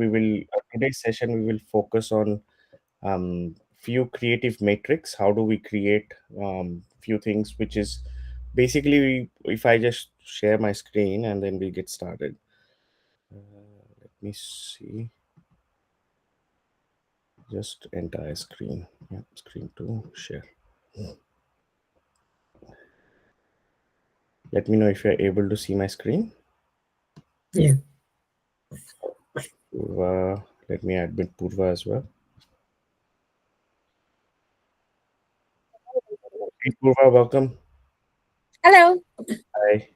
we will today's session we will focus on few creative matrix. How do we create few things, which is basically if I just share my screen and then we get started. Let me see. Just entire screen. Yeah, screen to share. Let me know if you're able to see my screen. Yeah. Purva, let me admit Purva as well. Hey, Purva, welcome. Hello. Hi.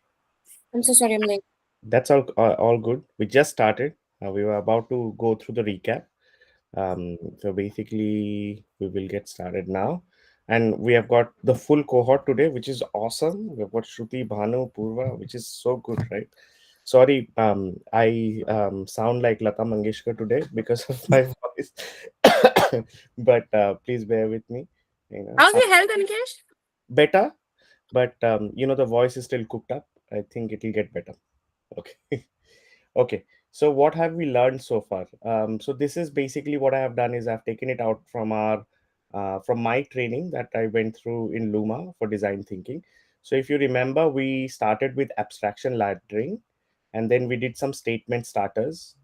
I'm so sorry I'm late. That's all good. We just started. We were about to go through the recap. So basically, we will get started now. And we have got the full cohort today, which is awesome. We've got Shruti, Bhanu, Purva, which is so good, right? Sorry, I sound like Lata Mangeshkar today because of my voice. But please bear with me. You know, How's your health, Ankesh? better, but the voice is still cooked up. I think it will get better. Okay. Okay, so what have we learned so far? So this is basically what I have done is I've taken it out from our from my training that I went through in Luma for design thinking. So if you remember, we started with abstraction laddering, and then we did some statement starters,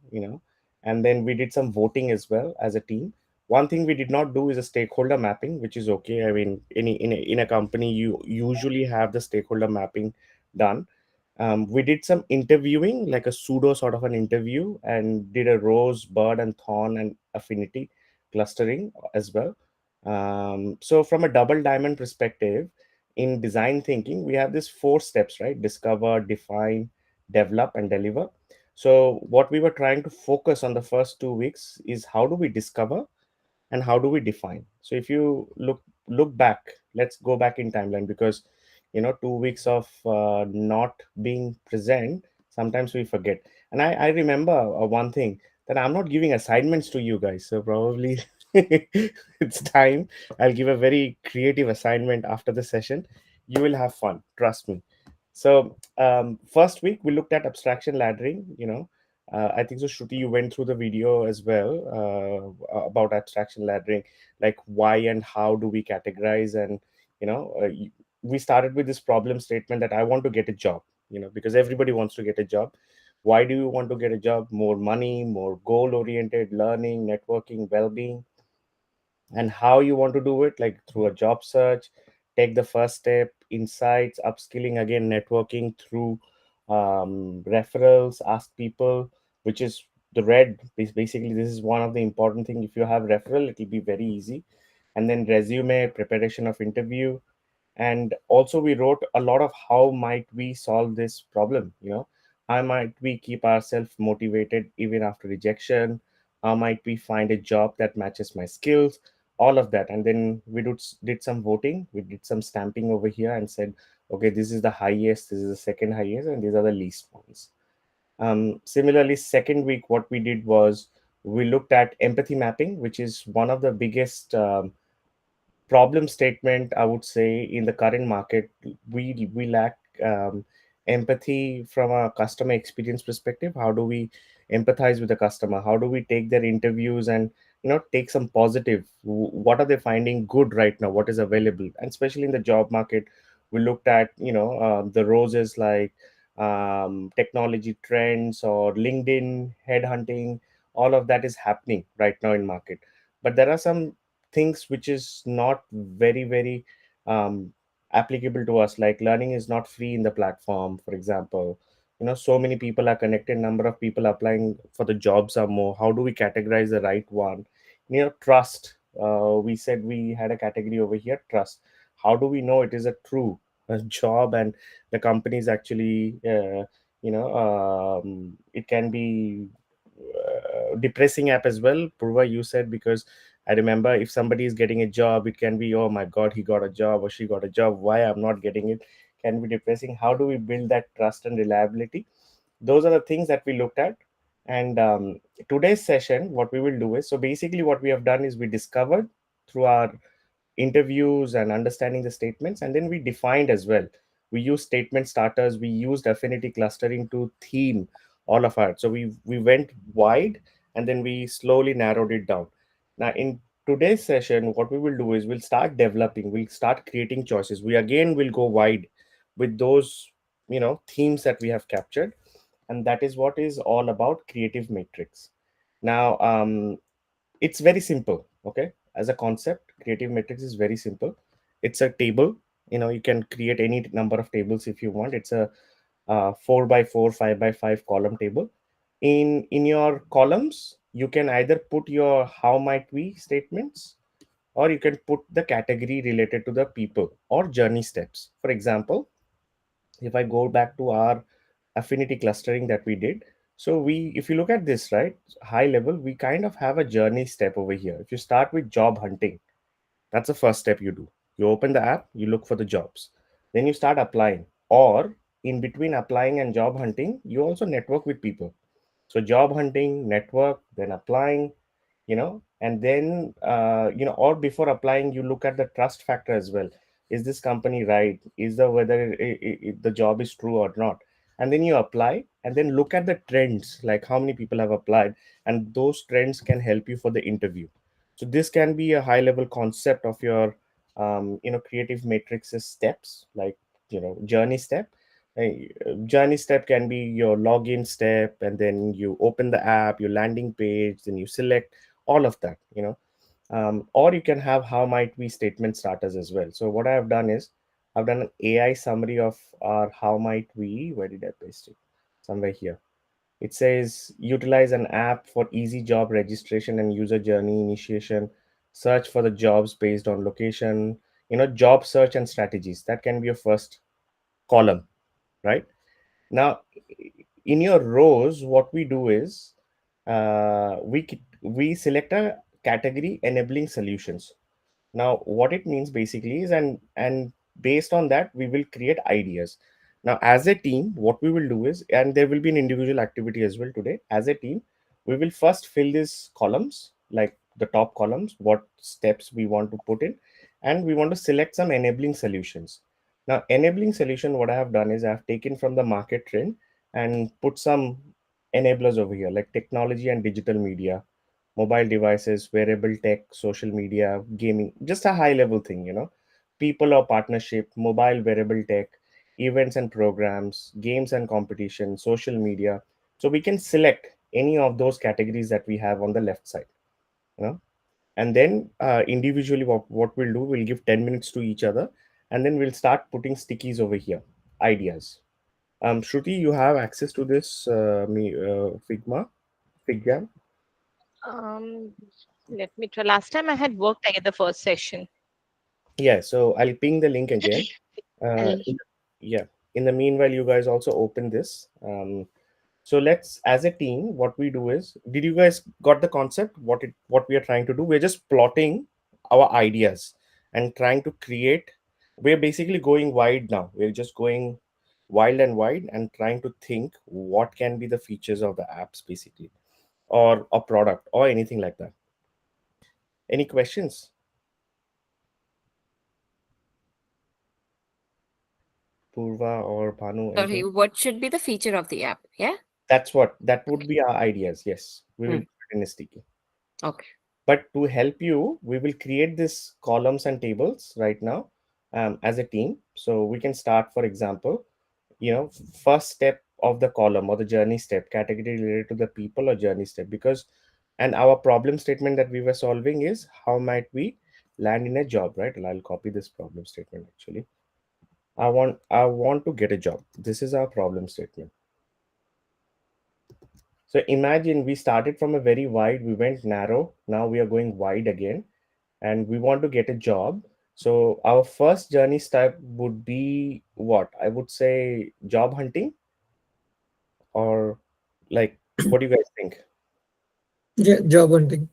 and then we did some voting as well as a team. One thing we did not do is a stakeholder mapping, which is okay. I mean, in a company, you usually have the stakeholder mapping done. We did some interviewing, like a pseudo sort of an interview, and did a rose, bird, and thorn and affinity clustering as well. So, from a double diamond perspective, in design thinking, we have these four steps, right? Discover, define, develop, and deliver. So, what we were trying to focus on the first 2 weeks is how do we discover and how do we define. So if you look back, let's go back in timeline, because 2 weeks of not being present, sometimes we forget. And I remember one thing, that I'm not giving assignments to you guys, so probably it's time I'll give a very creative assignment after the session. You will have fun, trust me. So first week we looked at abstraction laddering. I think so, Shruti, you went through the video as well about abstraction laddering, like why and how do we categorize, and we started with this problem statement that I want to get a job, because everybody wants to get a job. Why do you want to get a job? More money, more goal oriented learning, networking, well-being. And how you want to do it, like through a job search, take the first step, insights, upskilling, again networking through referrals, ask people, which is the red. Basically, this is one of the important thing. If you have referral, it will be very easy. And then resume, preparation of interview. And also we wrote a lot of how might we solve this problem. How might we keep ourselves motivated even after rejection? How might we find a job that matches my skills? All of that. And then we did some voting, we did some stamping over here and said, okay, this is the highest, this is the second highest, and these are the least ones. Similarly, second week what we did was we looked at empathy mapping, which is one of the biggest problem statement, I would say, in the current market. We lack empathy from a customer experience perspective. How do we empathize with the customer? How do we take their interviews and take some positive? What are they finding good right now? What is available? And especially in the job market, we looked at the roses, like technology trends or LinkedIn headhunting. All of that is happening right now in market, but there are some things which is not very very um, applicable to us, like learning is not free in the platform, for example. So many people are connected, number of people applying for the jobs are more. How do we categorize the right one? Trust. We said we had a category over here, trust. How do we know it is a true job, and the company is actually it can be depressing app as well, Purva, you said, because I remember if somebody is getting a job, it can be, oh my God, he got a job or she got a job. Why I'm not getting it? Can be depressing. How do we build that trust and reliability? Those are the things that we looked at. And today's session, what we will do is, so basically what we have done is we discovered through our interviews and understanding the statements, and then we defined as well. We used statement starters, we used affinity clustering to theme all of our. So we went wide, and then we slowly narrowed it down. Now, in today's session, what we will do is we'll start developing, we'll start creating choices. We again will go wide with those, themes that we have captured, and that is what is all about creative matrix. Now, it's very simple. Okay, as a concept, creative matrix is very simple. It's a table. You can create any number of tables if you want. It's a 4 by 4, 5 by 5 column table. In your columns, you can either put your how might we statements, or you can put the category related to the people or journey steps. For example, if I go back to our affinity clustering that we did, so we if you look at this, right, high level, we kind of have a journey step over here. If you start with job hunting, that's the first step you do. You open the app, you look for the jobs, then you start applying. Or in between applying and job hunting, you also network with people. So job hunting, network, then applying, and then or before applying, you look at the trust factor as well. Is this company right? Is the whether the job is true or not? And then you apply, and then look at the trends, like how many people have applied, and those trends can help you for the interview. So this can be a high level concept of your creative matrices steps, like journey step. Journey step can be your login step, and then you open the app, your landing page, then you select all of that. Or you can have how might we statement starters as well. So what I have done is I've done an AI summary of our how might we. Where did I paste it? Somewhere here. It says utilize an app for easy job registration and user journey initiation. Search for the jobs based on location. Job search and strategies. That can be your first column, right? Now, in your rows, what we do is we select a category enabling solutions. Now, what it means basically is, and based on that, we will create ideas. Now, as a team, what we will do is, and there will be an individual activity as well today. As a team, we will first fill these columns, like the top columns, what steps we want to put in, and we want to select some enabling solutions. Now, enabling solution, what I have done is I have taken from the market trend and put some enablers over here, like technology and digital media, mobile devices, wearable tech, social media, gaming, just a high level thing. People or partnership, mobile wearable tech, events and programs, games and competition, social media. So we can select any of those categories that we have on the left side, you know. And then individually, what we'll do, we'll give 10 minutes to each other, and then we'll start putting stickies over here, ideas. Shruti, you have access to this Figma? Um, Let me try. Last time I had worked like at the first session. Yeah, so I'll ping the link again. Uh, I'll- in, yeah, in the meanwhile, you guys also open this. So let's, as a team, what we do is, did you guys got the concept? What we are trying to do? We're just plotting our ideas and trying to create. We're basically going wide now. We're just going wild and wide and trying to think what can be the features of the apps, basically, or a product or anything like that. Any questions, Purva or Banu? Sorry, Anything? what should be the feature of the app? Yeah. That would be our ideas. Yes, we will Hmm. put it in a sticky. Okay. But to help you, we will create this columns and tables right now, as a team. So we can start, for example, first step of the column or the journey step, category related to the people or journey step. Because, and our problem statement that we were solving is how might we land in a job, right? And I'll copy this problem statement actually. I want to get a job. This is our problem statement. So imagine we started from a very wide, we went narrow, now we are going wide again, and we want to get a job. So our first journey step would be what? I would say job hunting, or like, what do you guys think? Yeah, job hunting.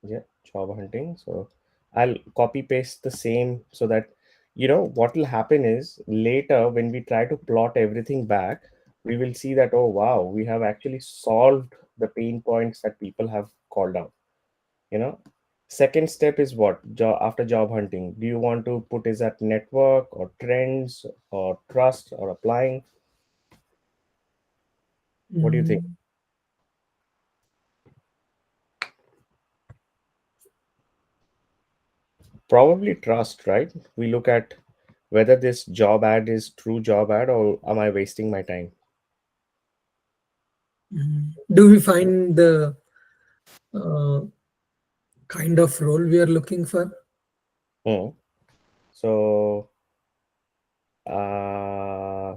Yeah, job hunting. So I'll copy paste the same so that what will happen is later when we try to plot everything back, we will see that, oh wow, we have actually solved the pain points that people have called out. you know Second step is what? After job hunting, do you want to put is that network or trends or trust or applying? What do you think? Mm, Probably trust, right? We look at whether this job ad is true job ad or am I wasting my time. Do we find the uh, kind of role we are looking for? Hmm. So, uh,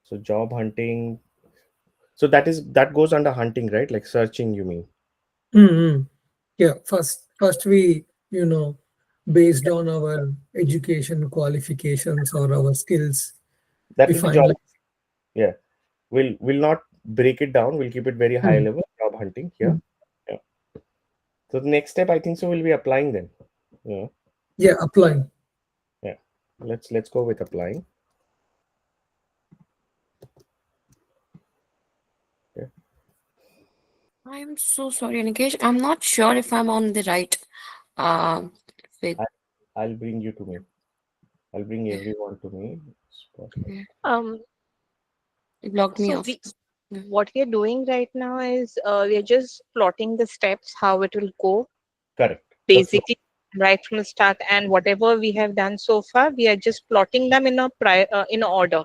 so job hunting. So that goes under hunting, right? Like searching, you mean? Mm-hmm. Yeah, first we, based on our education qualifications or our skills, That we will be find job. like, Yeah, we'll not break it down. We'll keep it very high mm, level. Job hunting. Yeah. mm, Yeah. So the next step, I think, so will be applying then. Yeah. yeah, applying. Yeah. Let's go with applying. Yeah. I'm so sorry, Nikesh. I'm not sure if I'm on the right uh with I, I'll bring you to me. I'll bring everyone to me. Spotlight. Um, it blocked me so off. Yeah. what we are doing right now is we are just plotting the steps, how it will go, Correct. The flow. basically right from the start, and whatever we have done so far, we are just plotting them in a in order.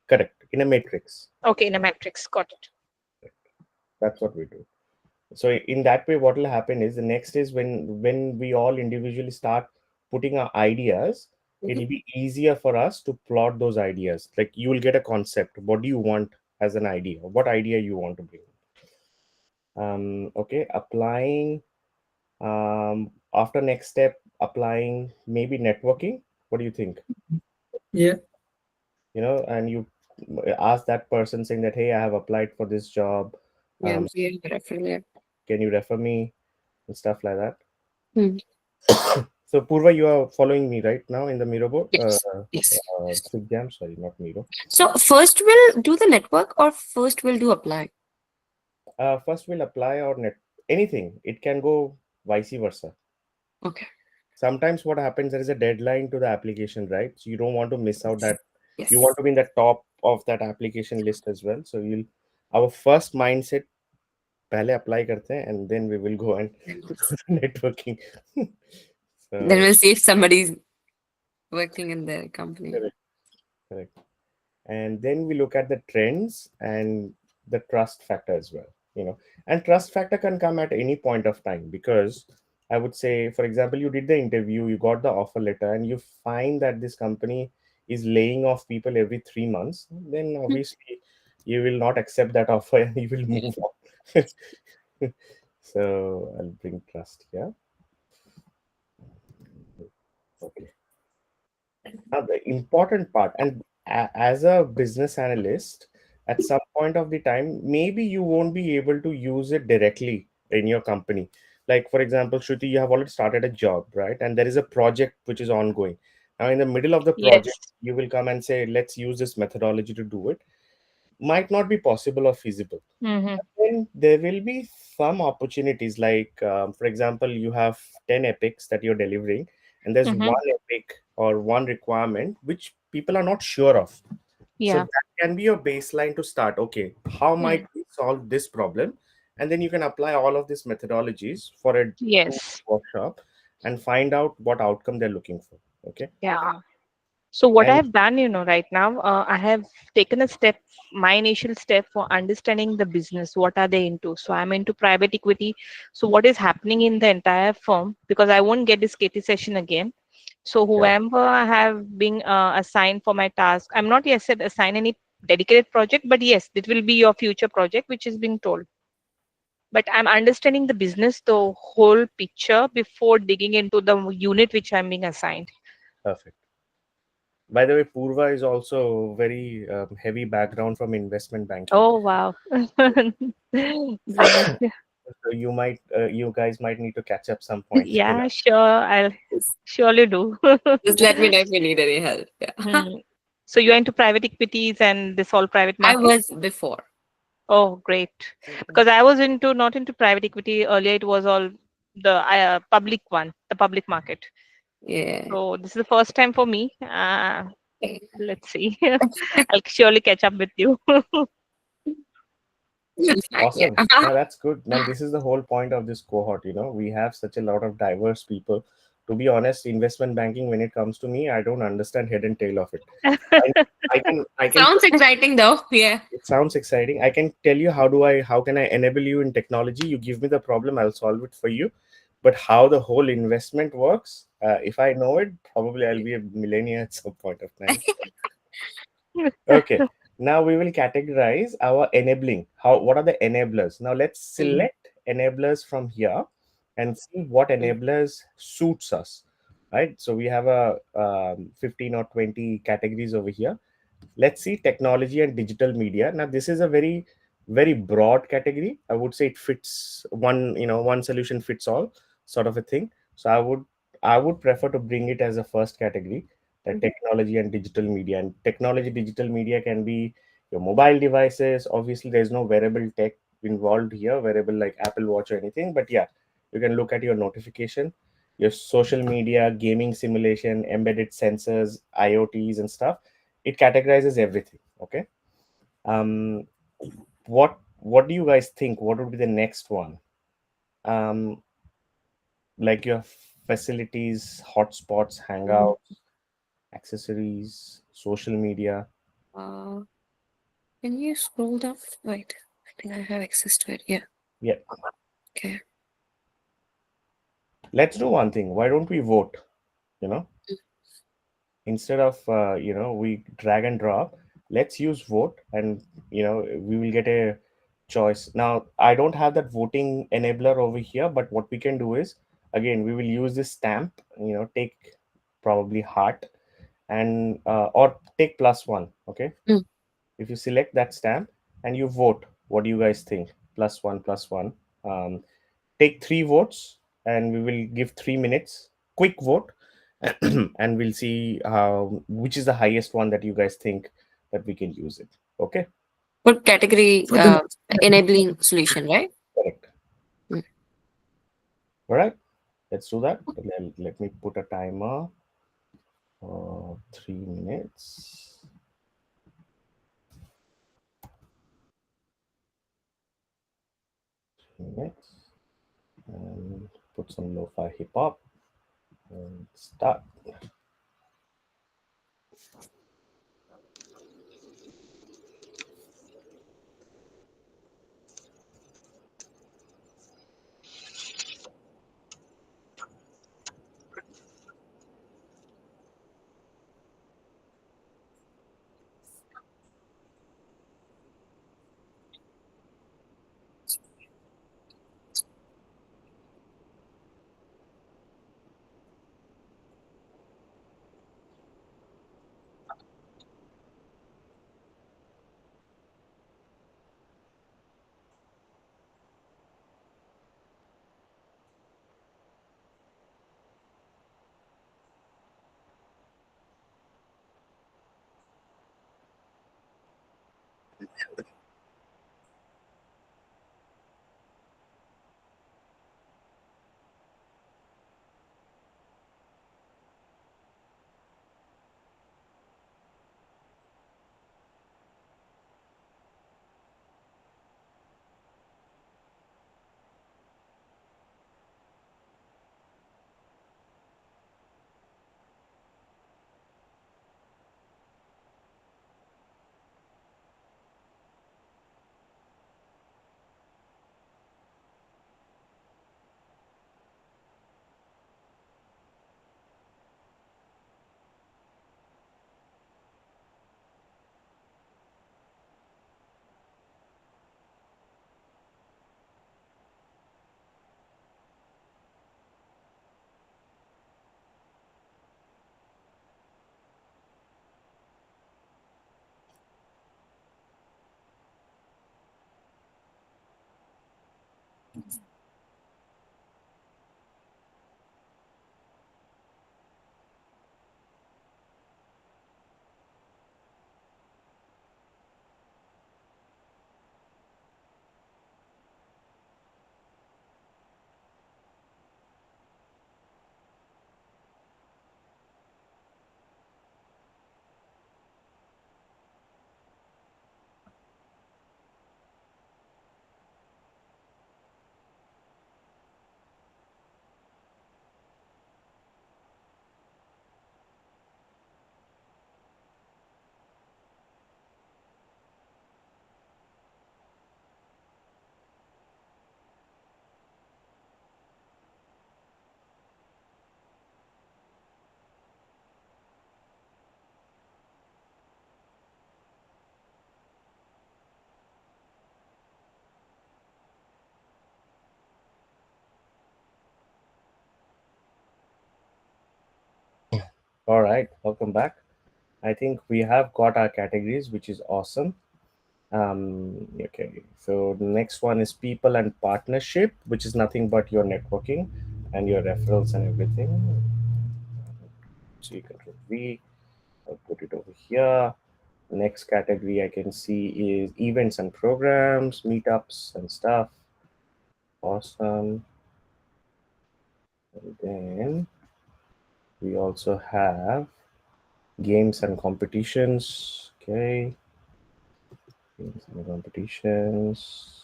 Correct. In a matrix. Okay, in a matrix. Got it. That's what we do. So in that way, what will happen is the next is when we all individually start putting our ideas, Mhm. it'll be easier for us to plot those ideas. Like you will get a concept. What do you want as an idea? What idea you want to bring? Okay, applying. After next step, applying maybe networking. What do you think? Yeah, And you ask that person saying that, hey, I have applied for this job. Yeah, Um, yeah, definitely. Yeah. can you refer me and stuff like that? Hmm. So Purva, you are following me right now in the Miro board, Yes. Yes. Jam, sorry, not Miro. So first we'll do the network or first we'll do apply? First we'll apply or net anything. It can go vice versa. Okay. Sometimes what happens, there is a deadline to the application, right? So you don't want to miss out that. You want Yes. to be in the top of that application list as well. So our first mindset, पहले apply करते हैं and then we will go and Then do the networking. then So we'll see if somebody's working in the company. correct, correct. And then we look at the trends and the trust factor as well. And trust factor can come at any point of time, because I would say, for example, you did the interview, you got the offer letter, and you find that this company is laying off people every 3 months, then Hmm. obviously you will not accept that offer and you will move on. So I'll bring trust here. Okay. Now, the important part, and as a business analyst, at some point of the time, maybe you won't be able to use it directly in your company. Like, for example, Shruti, you have already started a job, right? And there is a project which is ongoing. Now, in the middle of the project, Yes. you will come and say, let's use this methodology to do it. Might not be possible or feasible. Mm-hmm. Then there will be some opportunities, like for example, you have 10 epics that you're delivering, and there's Mm-hmm. one epic or one requirement which people are not sure of. So Yeah. that can be your baseline to start. Okay, how might Mm. we solve this problem? And then you can apply all of these methodologies for a Yes. workshop and find out what outcome they're looking for. Okay. Yeah. So what I And have done, right now, I have taken a step, my initial step for understanding the business. What are they into? So I'm into private equity. So what is happening in the entire firm? Because I won't get this KT session again. So yeah, whoever I have been assigned for my task, I'm not yet said assign any dedicated project, but yes, it will be your future project, which is being told. But I'm understanding the business, the whole picture before digging into the unit which I'm being assigned. perfect. By the way, Purva is also very heavy background from investment banking. Oh wow. Great. So you guys might need to catch up some point. Yeah, sure. I'll Just surely do. just let me know if you need any help. Yeah. Hmm. So you're into private equities and this all private I market? was before. Oh, great. Because I was into not into private equity earlier. It was all the public one, the public market. Yeah. So this is the first time for me. Let's see. I'll surely catch up with you. You'll be fine. Yeah. Awesome. Now that's good. Now this is the whole point of this cohort. We have such a lot of diverse people To be honest, investment banking, when it comes to me, I don't understand head and tail of it. I, I can Sounds exciting though. Yeah. it sounds exciting. I can tell you how can I enable you in technology. You give me the problem, I'll solve it for you. But how the whole investment works, if I know it, probably I'll be a millionaire at some point of time. Okay. Now we will categorize our enabling. What are the enablers? Now let's Mm, select enablers from here and see what mm, enablers suits us. Right. So we have a 15 or 20 categories over here. Let's see technology and digital media. Now this is a very broad category. I would say it fits one, one solution fits all sort of a thing. So I would prefer to bring it as a first category, the mhm. technology and digital media. And technology digital media can be your mobile devices. Obviously there's no wearable tech involved here, wearable like Apple Watch or anything, but yeah, you can look at your notification, your social media, gaming simulation, embedded sensors, IoTs and stuff. It categorizes everything. Okay. um what do you guys think, what would be the next one? um like your facilities, hotspots, Mm, hangouts, accessories, social media. Uh, can you scroll down? Wait, I think I have access to it. Yeah. Yeah, Okay. let's do one thing. Why don't we vote? you know Mm. Instead of we drag and drop, let's use vote, and we will get a choice. Now I don't have that voting enabler over here, but what we can do is, again, we will use this stamp. Take probably heart, and or take +1. Okay. Mm. If you select that stamp and you vote, what do you guys think? +1, +1. Take 3 votes, and we will give 3 minutes quick vote. And we'll see which is the highest one that you guys think that we can use it. Okay. What category? For the next category, Enabling solution, right? Correct. Mm. All right, let's do that. Let me put a timer for 3 minutes. 3 minutes. And put some lo-fi hip hop and start. All right, welcome back. I think we have got our categories, which is awesome. Okay, so the next one is people and partnership, which is nothing but your networking and your referrals and everything. So you control V, I'll put it over here. Next category I can see is events and programs, meetups and stuff. Awesome. And then we also have games and competitions. Okay, games and competitions.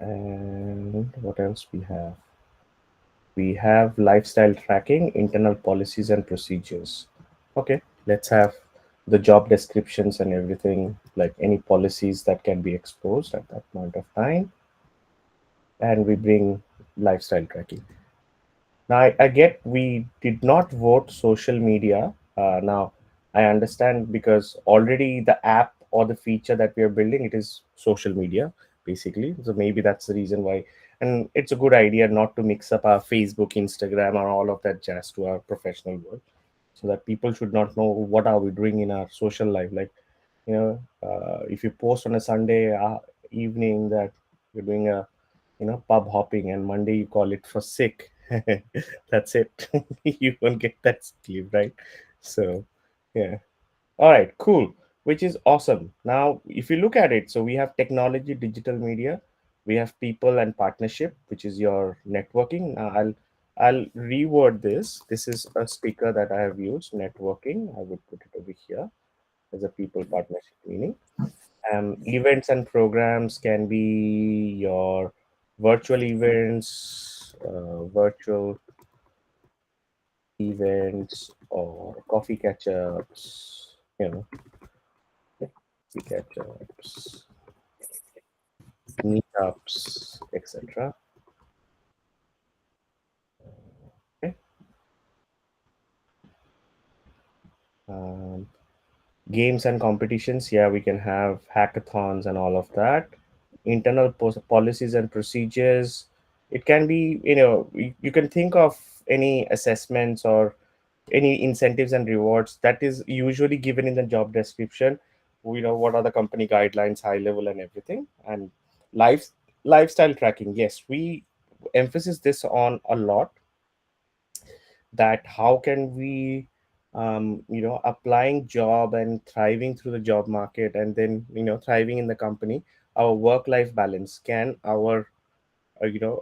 And what else we have? We have lifestyle tracking, internal policies and procedures. Okay, let's have the job descriptions and everything, like any policies that can be exposed at that point of time. And we bring lifestyle tracking. Now, I get we did not vote social media. Now, I understand because already the app or the feature that we are building, it is social media, basically. So maybe that's the reason why. And it's a good idea not to mix up our Facebook, Instagram, or all of that jazz to our professional world, so that people should not know what are we doing in our social life. Like, if you post on a Sunday evening that you're doing a pub hopping, and Monday you call it for sick. That's it. You won't get that sleep, right? So yeah. All right, cool. Which is awesome. Now if you look at it, so we have technology, digital media, we have people and partnership, which is your networking. Now I'll reword this. This is a sticker that I have used, networking. I would put it over here as a people partnership meaning. Events and programs can be your virtual events, or coffee catch-ups, coffee catch-ups, meetups, etc. Okay. Um, Games and competitions, yeah, we can have hackathons and all of that. Internal policies and procedures, it can be, you can think of any assessments or any incentives and rewards that is usually given in the job description. What are the company guidelines, high level and everything. And life lifestyle tracking, yes, we emphasis this on a lot, that how can we applying job and thriving through the job market, and then thriving in the company, our work life balance, can our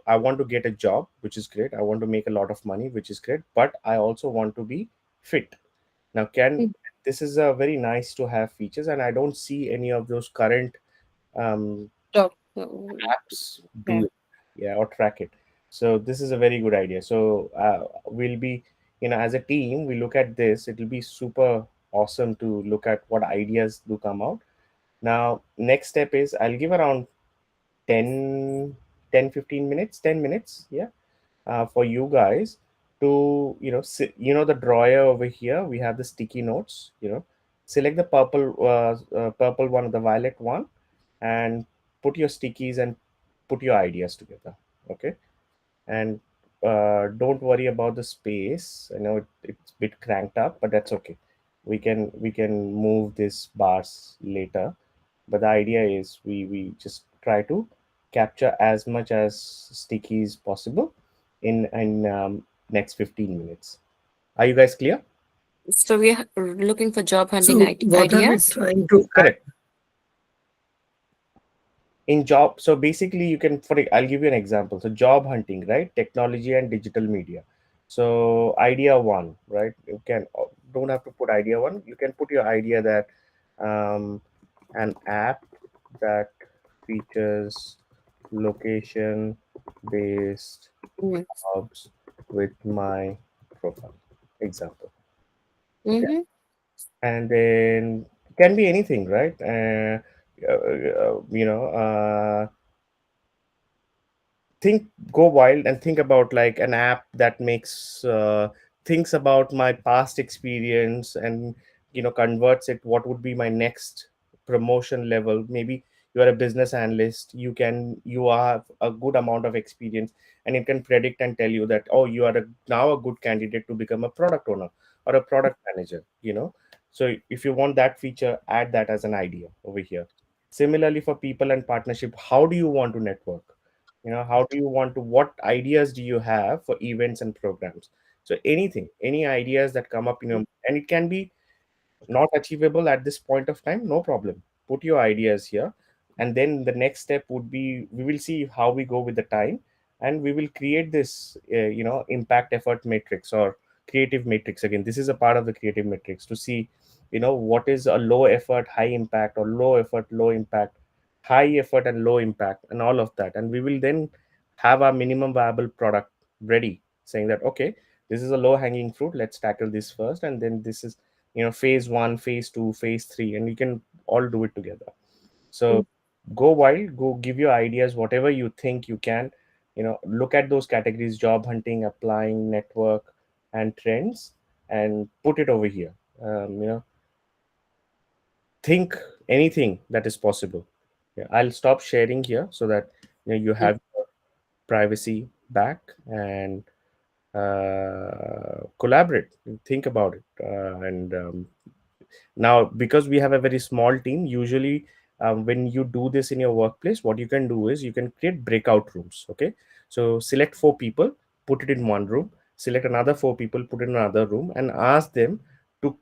I want to get a job, which is great, I want to make a lot of money, which is great, but I also want to be fit. Now, can Mm. this is a very nice to have features, and I don't see any of those current um, So, apps yeah. do it, yeah, or track it. So this is a very good idea. So we'll be, as a team, we look at this. It will be super awesome to look at what ideas do come out. Now, next step is I'll give around 10, 10, 15 minutes, 10 minutes, yeah, for you guys to, the drawer over here. We have the sticky notes, select the purple one or the violet one, and put your stickies and put your ideas together. Okay. And don't worry about the space. I know it's a bit cranked up, but that's okay. We can move this bars later, but the idea is we just try to capture as much as stickies possible in next 15 minutes. Are you guys clear? So we are looking for job hunting So what are we ideas. trying to Correct. In job, so basically you can, I'll give you an example. So job hunting, right? Technology and digital media. So idea one, right? You can, don't have to put idea one, you can put your idea that um, an app that features location based Mm. jobs with my profile, example. Okay. Mm-hmm. And then can be anything, right? Think, go wild and think about like an app that makes thinks about my past experience, and converts it, what would be my next promotion level. Maybe you are a business analyst, you have a good amount of experience, and it can predict and tell you that, oh, you are now a good candidate to become a product owner or a product manager, so if you want that feature, add that as an idea over here. Similarly, for people and partnership, how do you want to network? How do you want to, what ideas do you have for events and programs? So anything, any ideas that come up in your, and it can be not achievable at this point of time, no problem, put your ideas here. And then the next step would be, we will see how we go with the time, and we will create this impact effort matrix or creative matrix. Again, this is a part of the creative matrix to see what is a low effort high impact, or low effort low impact, high effort and low impact, and all of that. And we will then have our minimum viable product ready, saying that, okay, this is a low hanging fruit, let's tackle this first, and then this is phase one, phase two, phase three, and you can all do it together. So go wild, go give your ideas, whatever you think you can. Look at those categories: job hunting, applying, network, and trends, and put it over here. Think anything that is possible. Yeah, I'll stop sharing here so that you have your privacy back, and collaborate, think about it, and now, because we have a very small team, usually when you do this in your workplace, what you can do is you can create breakout rooms. Okay, so select 4 people, put it in one room, select another 4 people, put it in another room, and ask them to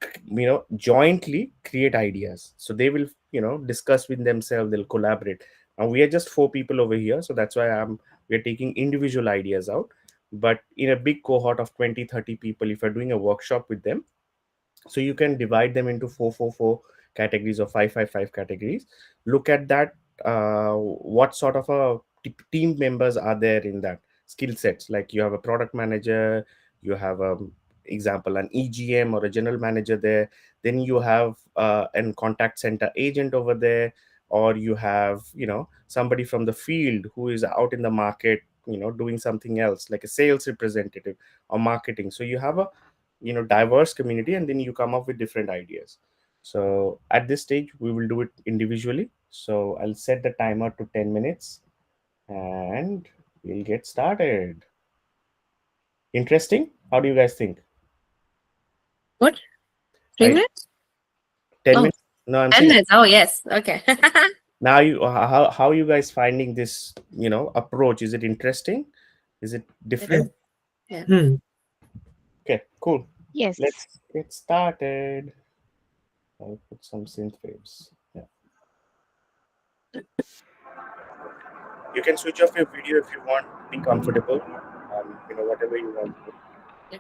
jointly create ideas. So they will discuss with themselves, they'll collaborate. And we are just 4 people over here, so that's why we're taking individual ideas out. But in a big cohort of 20, 30 people, if you're doing a workshop with them, so you can divide them into 4 categories, or 5 categories. Look at that, what sort of a team members are there in that skill sets. Like, you have a product manager, you have a example an EGM or a general manager there, then you have an contact center agent over there, or you have somebody from the field who is out in the market, doing something else, like a sales representative or marketing. So you have a diverse community, and then you come up with different ideas. So at this stage, we will do it individually. So I'll set the timer to 10 minutes, and we'll get started. Interesting? How do you guys think? What? I 3 minutes? 10 Oh, minutes? No, I'm 10 saying, minutes. Oh, yes. Okay. now how are you guys finding this approach? Is it interesting? Is it It different? is. Yeah. Okay, cool. Yes. Let's get started. I'll put some synth waves. Yeah. You can switch off your video if you want. Be comfortable. Whatever you want. Yeah.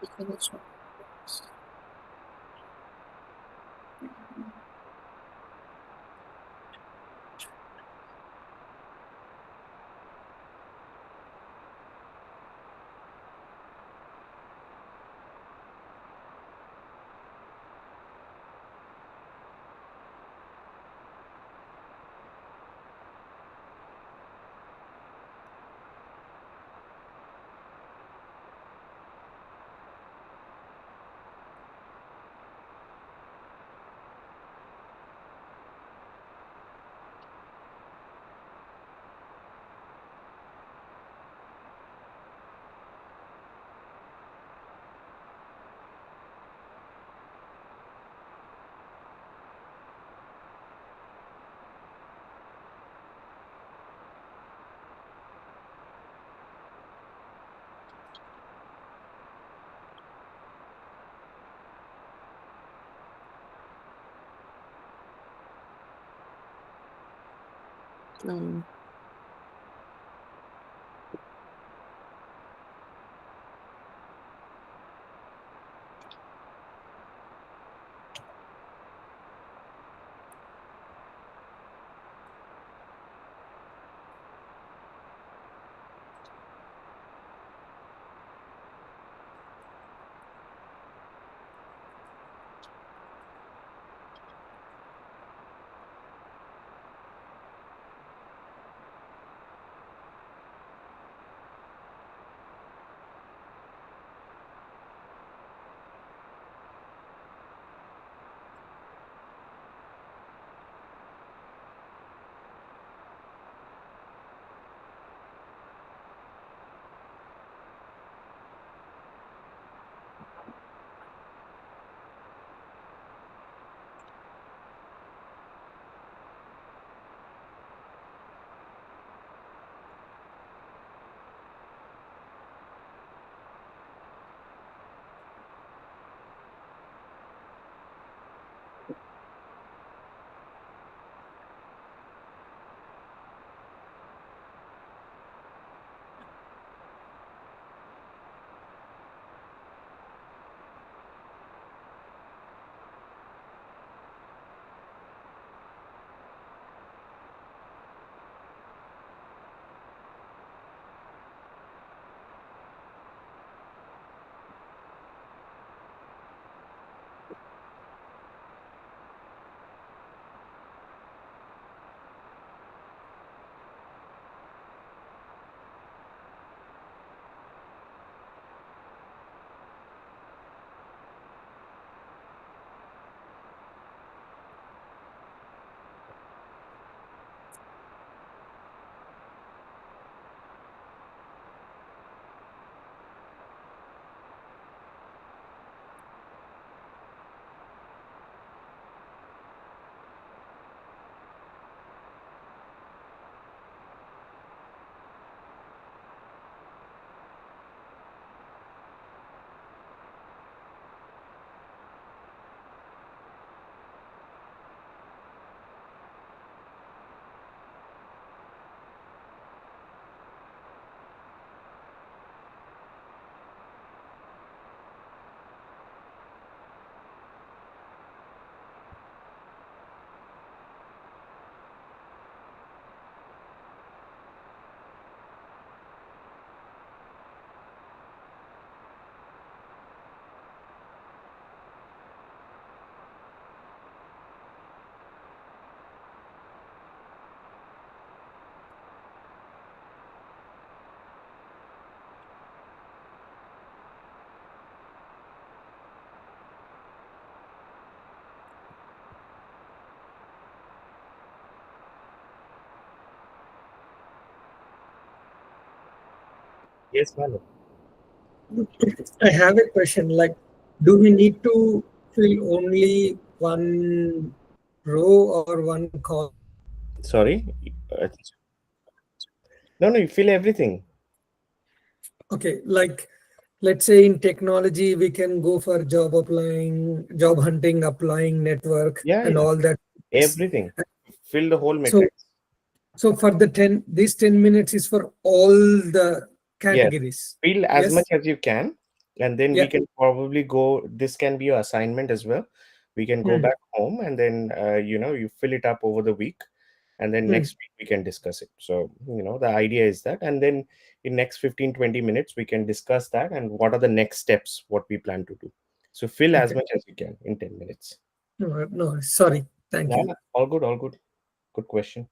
You can also- Um, Yes, Manu. I have a question. Like, do we need to fill only one row or one column? Sorry. Uh, no, no, you fill everything. Okay, like let's say in technology, we can go for job applying, job hunting, applying network, Yeah, and yeah, all that. everything. Fill the whole So, matrix. so for the 10, these 10 minutes is for all the Yes, categories. fill as much Yes. as you can, and then we Yeah. can probably go. This can be your assignment as well. We can go Hmm. back home and then you fill it up over the week, and then Hmm. next week we can discuss it. So the idea is that, and then in next 15-20 minutes we can discuss that and what are the next steps, what we plan to do. So fill as Okay. much as you can in 10 minutes. No, no, sorry. Thank Yeah, you. all good, all good. Good question.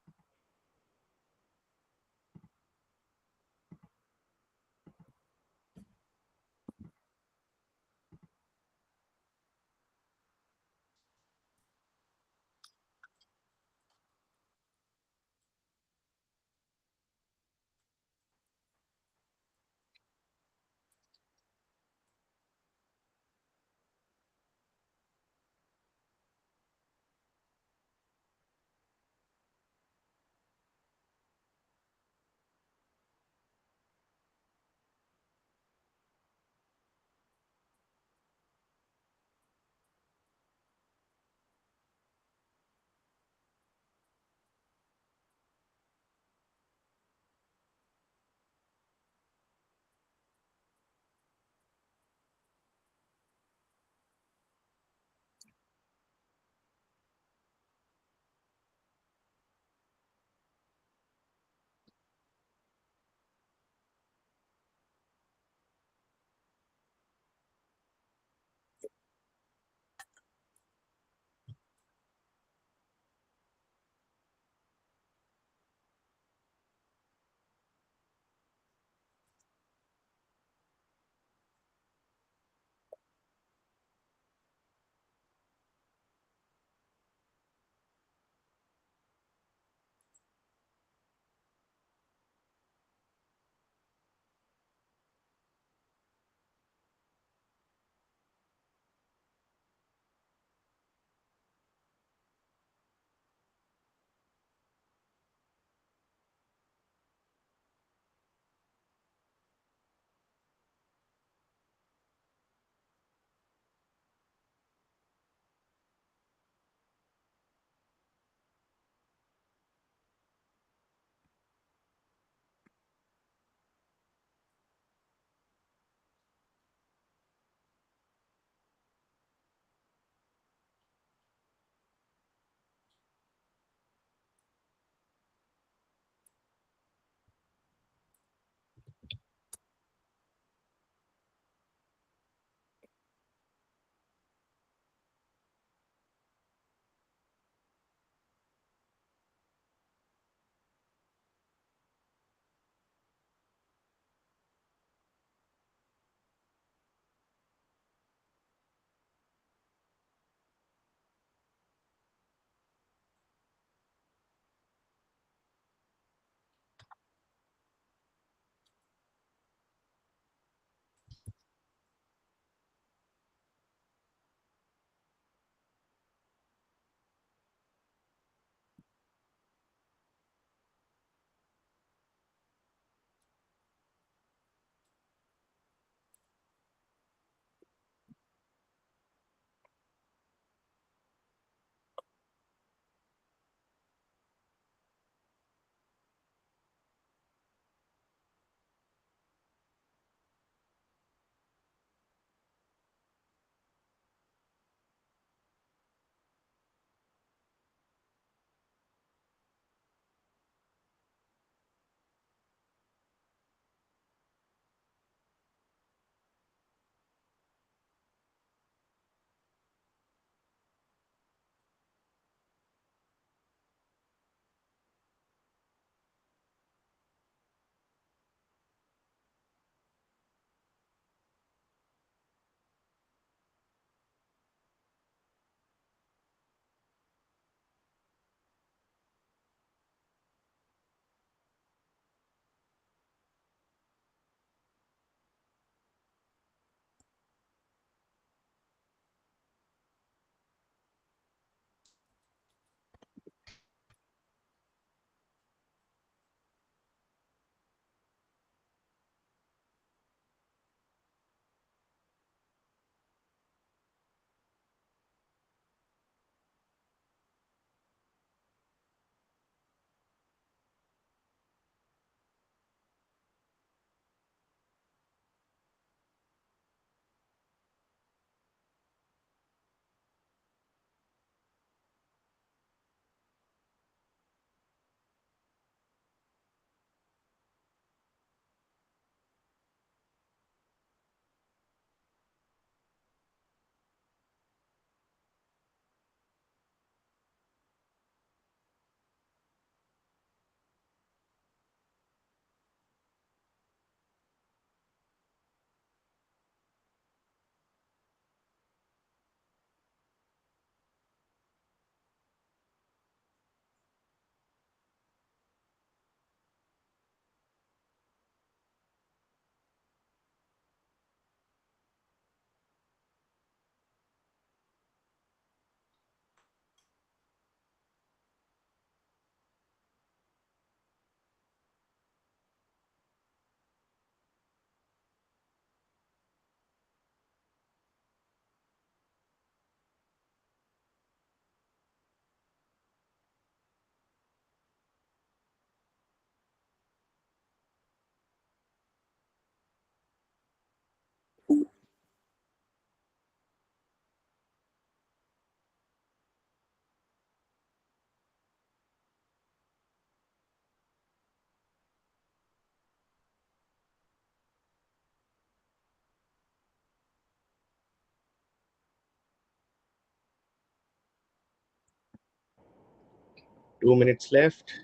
2 minutes left.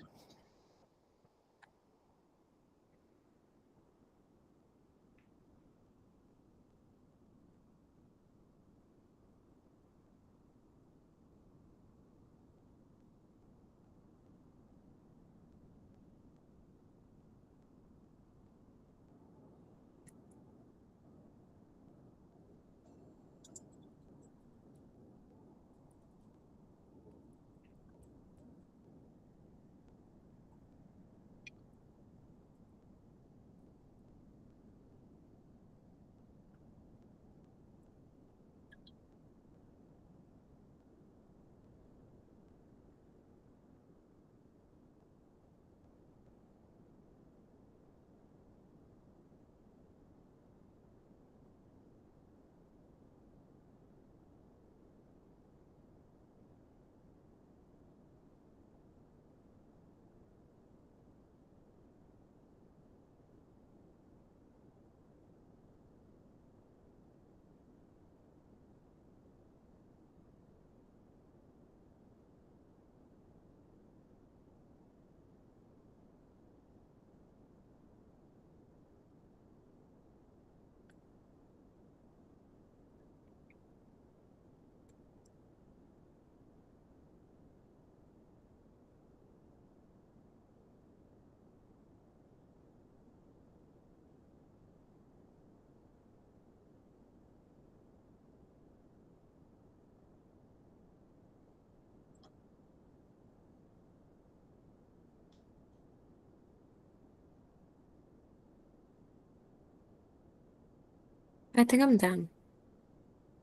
I think I'm done.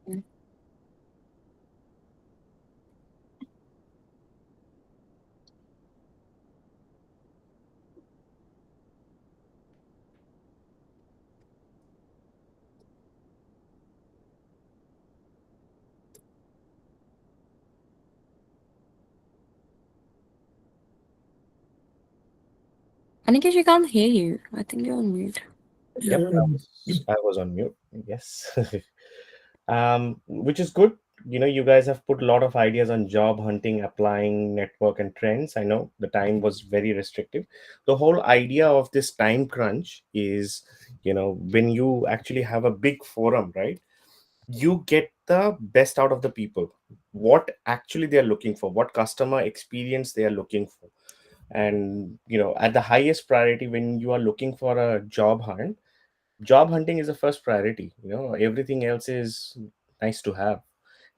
Mm. Anikesh, I can't hear you. I think you're on mute. Yep, You're on. I was on mute. Yes. Which is good. You guys have put a lot of ideas on job hunting, applying network and trends. I know the time was very restrictive. The whole idea of this time crunch is, when you actually have a big forum, right? You get the best out of the people, what actually they are looking for, what customer experience they are looking for. And at the highest priority, when you are looking for a job hunting is the first priority. Everything else is nice to have.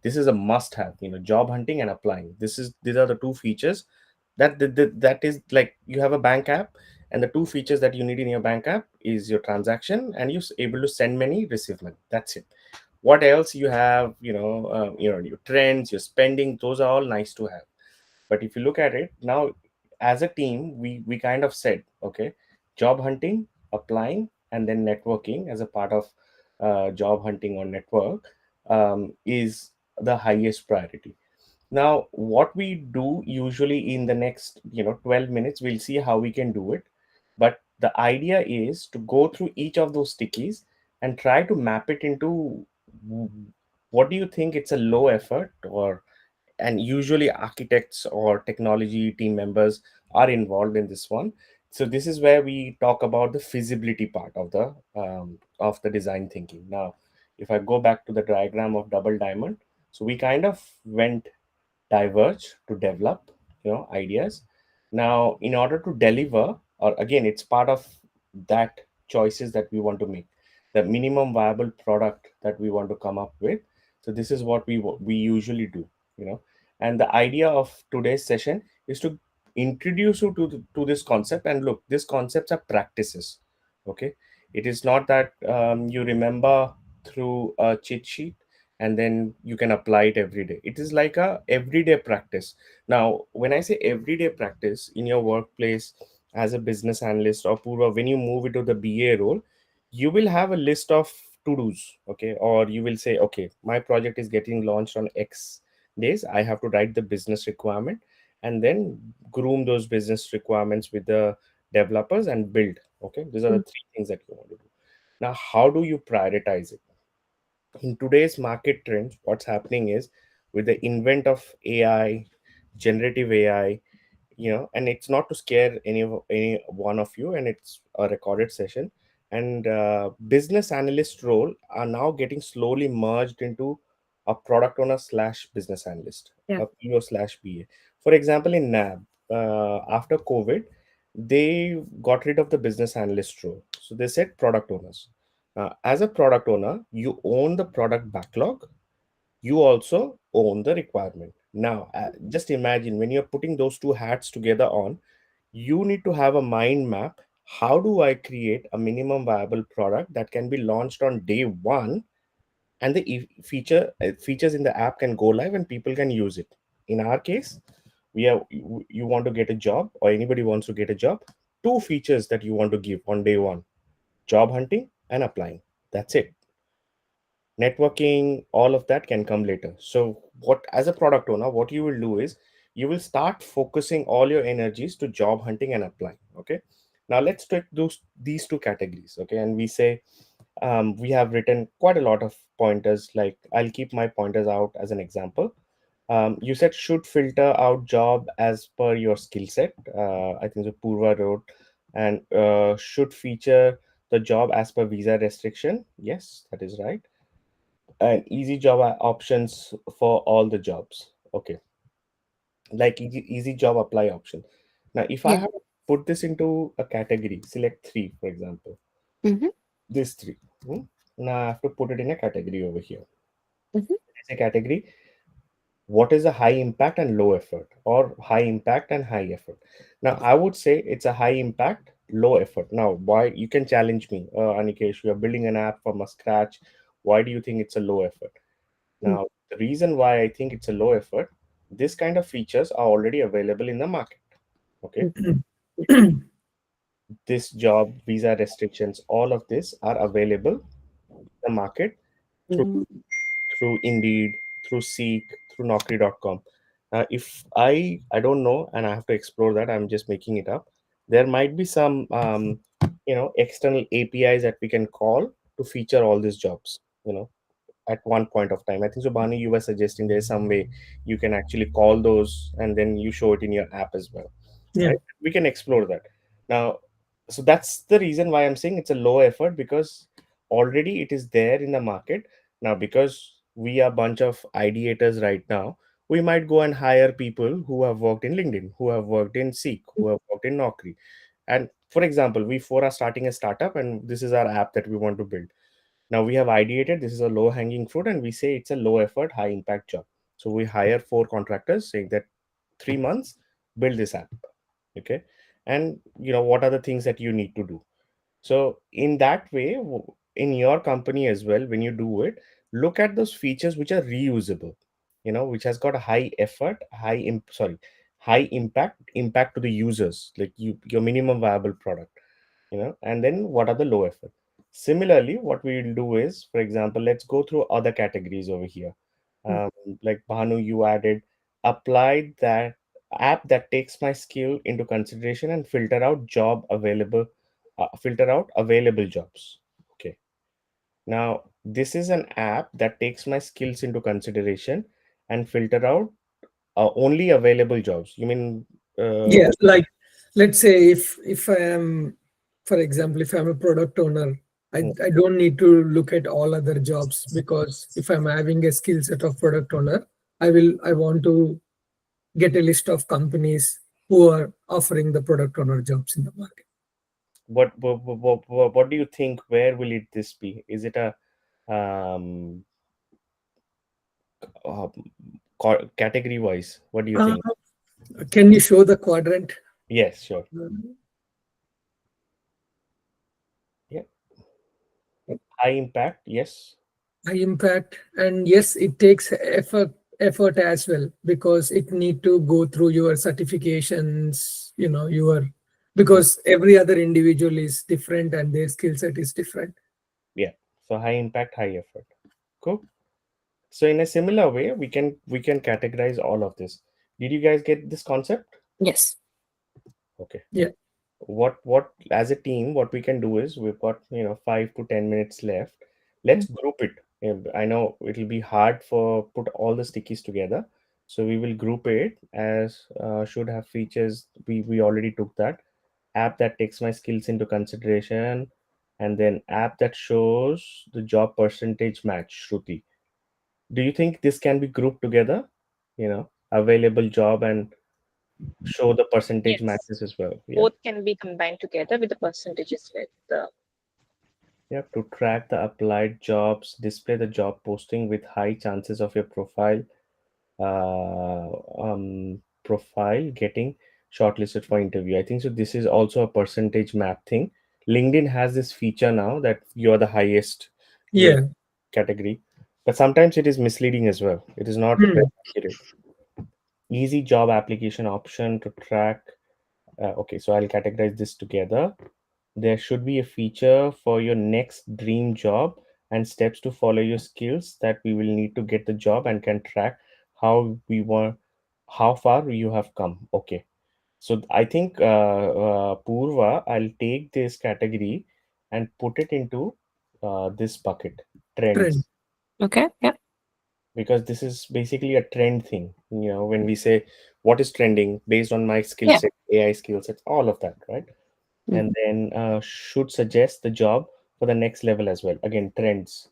This is a must have. Job hunting and applying, these are the two features that is like, you have a bank app, and the two features that you need in your bank app is your transaction, and you're able to send money, receive money. That's it. What else you have, your trends, your spending, those are all nice to have. But if you look at it now, as a team, we kind of said, okay, job hunting, applying, and then networking as a part of job hunting or network is the highest priority. Now, what we do usually in the next 12 minutes, we'll see how we can do it. But the idea is to go through each of those stickies and try to map it into, what do you think, it's a low effort, or, and usually architects or technology team members are involved in this one. So this is where we talk about the feasibility part of the design thinking. Now, if I go back to the diagram of double diamond, so we kind of went diverge to develop ideas. Now, in order to deliver, or again, it's part of that choices that we want to make, the minimum viable product that we want to come up with. So this is what we usually do. And the idea of today's session is to introduce you to this concept. And look, these concepts are practices. Okay, it is not that you remember through a cheat sheet and then you can apply it every day. It is like a everyday practice. Now, when I say everyday practice in your workplace as a business analyst, or Purva, when you move into the BA role, you will have a list of to dos. Okay, or you will say, okay, my project is getting launched on X days. I have to write the business requirement and then groom those business requirements with the developers and build. Okay, these are the three things that you want to do. Now, how do you prioritize it? In today's market trends, what's happening is, with the invent of AI, generative AI, and it's not to scare any one of you, and it's a recorded session. And business analyst role are now getting slowly merged into a product owner slash business analyst, Yeah. a PO slash BA. For example, in NAB, after COVID, they got rid of the business analyst role. So they said product owners. As a product owner, you own the product backlog, you also own the requirement. Now, just imagine when you're putting those two hats together on, you need to have a mind map. How do I create a minimum viable product that can be launched on day one, and the features in the app can go live and people can use it? In our case, we have you want to get a job, or anybody wants to get a job, two features that you want to give on day one: job hunting and applying. That's it. Networking, all of that can come later. So what, as a product owner, what you will do is you will start focusing all your energies to job hunting and applying. Okay, now let's take these two categories. Okay, and we say, we have written quite a lot of pointers. Like, I'll keep my pointers out as an example. You said should filter out job as per your skill set. I think the Purva wrote, and should feature the job as per visa restriction. Yes, that is right. And easy job options for all the jobs. Okay, like easy job apply option. Now, if I Yeah. have put this into a category, select three, for example, Mm-hmm. this three. Hmm? Now I have to put it in a category over here. Mm-hmm. It's a category. What is a high impact and low effort, or high impact and high effort? Now, I would say it's a high impact, low effort. Now, why? You can challenge me, Anikesh. You are building an app from a scratch. Why do you think it's a low effort? Now, the reason why I think it's a low effort, this kind of features are already available in the market. Okay. This job, visa restrictions, all of this are available in the market through Mm-hmm. Indeed, through Seek, through Naukri.com. If I don't know, and I have to explore that, I'm just making it up. There might be some external APIs that we can call to feature all these jobs. At one point of time. I think so, Bani, you were suggesting there's some way you can actually call those and then you show it in your app as well, Yeah. right? We can explore that now. So that's the reason why I'm saying it's a low effort, because already it is there in the market. Now, because we are a bunch of ideators right now, we might go and hire people who have worked in LinkedIn, who have worked in Seek, who have worked in Naukri. And for example, we four are starting a startup, and this is our app that we want to build. Now we have ideated this is a low hanging fruit, and we say it's a low effort, high impact job. So we hire four contractors, saying that 3 months, build this app. Okay. And what are the things that you need to do? So in that way, in your company as well, when you do it, look at those features which are reusable, which has got a high effort, high impact to the users, like your minimum viable product, and then what are the low effort? Similarly, what we will do is, for example, let's go through other categories over here. um, like Bhanu, you added apply that app that takes my skill into consideration and filter out available jobs. Okay, now this is an app that takes my skills into consideration and filter out only available jobs. You mean Yeah, like let's say if I am, for example, if I'm a product owner, I don't need to look at all other jobs, because if I'm having a skill set of product owner, I want to get a list of companies who are offering the product owner jobs in the market. what do you think? Where will it this be? Is it a um, category wise? What do you Uh, think? can you show the quadrant? Yes, sure. Yeah, high impact. Yes. High impact, and yes, it takes effort as well, because it need to go through your certifications, your, Mm. because every other individual is different and their skill set is different. Yeah. So high impact, high effort. Cool. So in a similar way, we can categorize all of this. Did you guys get this concept? Yes. Okay. Yeah. What as a team, what we can do is, we've got 5 to 10 minutes left. Let's group it. I know it'll be hard for put all the stickies together. So we will group it as should have features. We already took that. App that takes my skills into consideration, and then app that shows the job percentage match. Shruti, do you think this can be grouped together? Available job and show the percentage Yes, matches as well. Yeah. both can be combined together with the percentages with the. Yeah, to track the applied jobs, display the job posting with high chances of your uh, profile getting shortlisted for interview. I think so. This is also a percentage map thing. LinkedIn has this feature now that you are the highest, you know, Yeah. category, but sometimes it is misleading as well. It is not very Hmm. accurate. Easy job application option to track. Okay, so I'll categorize this together. There should be a feature for your next dream job and steps to follow your skills that we will need to get the job and can track how we want, how far you have come. Okay. So I think Purva, I'll take this category and put it into this bucket, Trend. trends, Okay. Yeah. because this is basically a trend thing. When we say what is trending based on my skill Yeah. set, AI skill set, all of that, right? Mm. And then should suggest the job for the next level as well. Again, trends.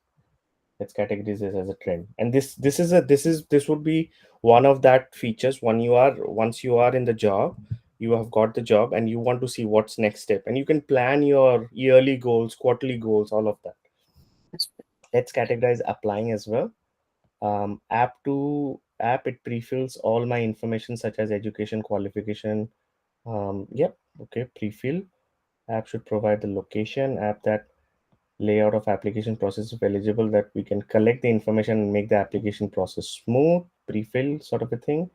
Let's categorize this as a trend. And this would be one of that features. Once you are in the job, you have got the job and you want to see what's next step, and you can plan your yearly goals, quarterly goals, all of that. Let's categorize applying as well. App, it pre-fills all my information such as education, qualification. Yep. Okay, pre-fill. App should provide the location. App that layout of application process if eligible, that we can collect the information and make the application process smooth. Pre-fill sort of a thing.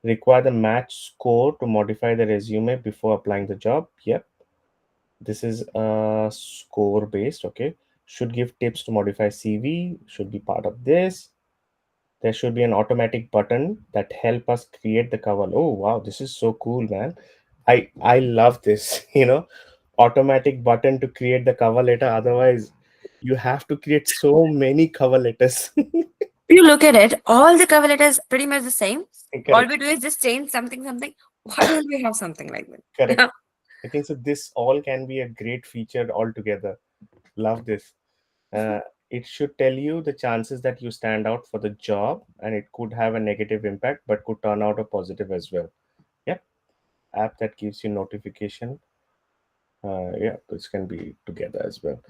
Require the match score to modify the resume before applying the job. Yep. This is score based. Okay. Should give tips to modify CV. Should be part of this. There should be an automatic button that help us create the cover. Oh wow, this is so cool, man. I love this. Automatic button to create the cover letter. Otherwise, you have to create so many cover letters. If you look at it, all the cover letters pretty much the same. All Correct, we do is just change something, something. Why don't we have something like that? correct. Yeah. I think so. This all can be a great feature altogether. Love this. Uh, it should tell you the chances that you stand out for the job, and it could have a negative impact, but could turn out a positive as well. Yep. App that gives you notification. Yeah, this can be together as well.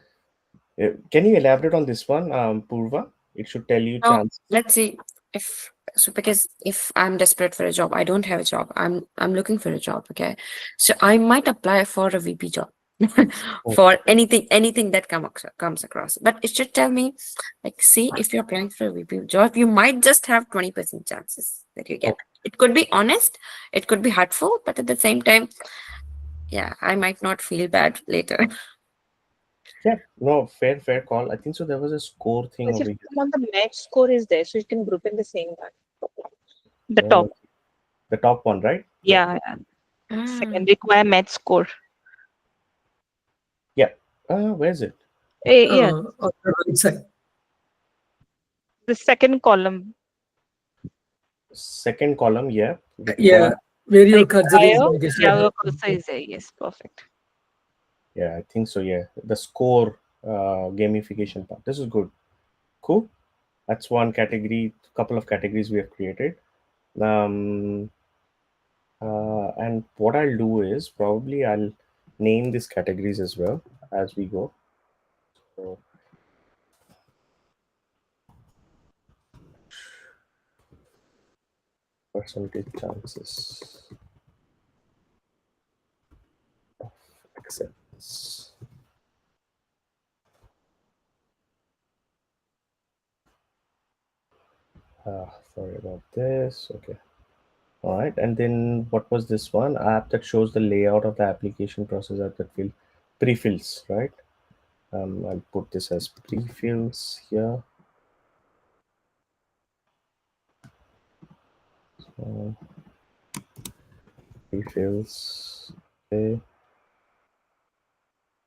Can you elaborate on this one, Purva? It should tell you Now, chance. let's see if so because if I'm desperate for a job, I don't have a job. I'm looking for a job. Okay, so I might apply for a VP job for Okay. anything that comes across. But it should tell me, like, see, if you're applying for a VP job, you might just have 20% chances that you get. Okay. It could be honest, it could be hurtful, but at the same time, yeah, I might not feel bad later. Yeah. No, fair call. I think so. There was a score thing If over you here. come on the match score is there, so you can group in the same one. The top. Uh, the top one, right? Yeah. Yeah, yeah. Ah, Second require match score. Yeah. Where's it? Yeah, On the right side. the second column. Second column. Yeah. Yeah, Require. where your cursor is, Require. Nagesh, Yeah, you your have cursor is there. Yes, perfect. Yeah, I think so. Yeah. The score gamification part. This is good. Cool. That's one category. Couple of categories we have created. Um, and what I'll do is probably I'll name these categories as well as we go. So percentage chances of acceptance. Sorry about this. Okay. All right. And then what was this one? App that shows the layout of the application process at that field. Pre-fills, right? I'll put this as pre-fills here. Uh, pre-fills. Okay.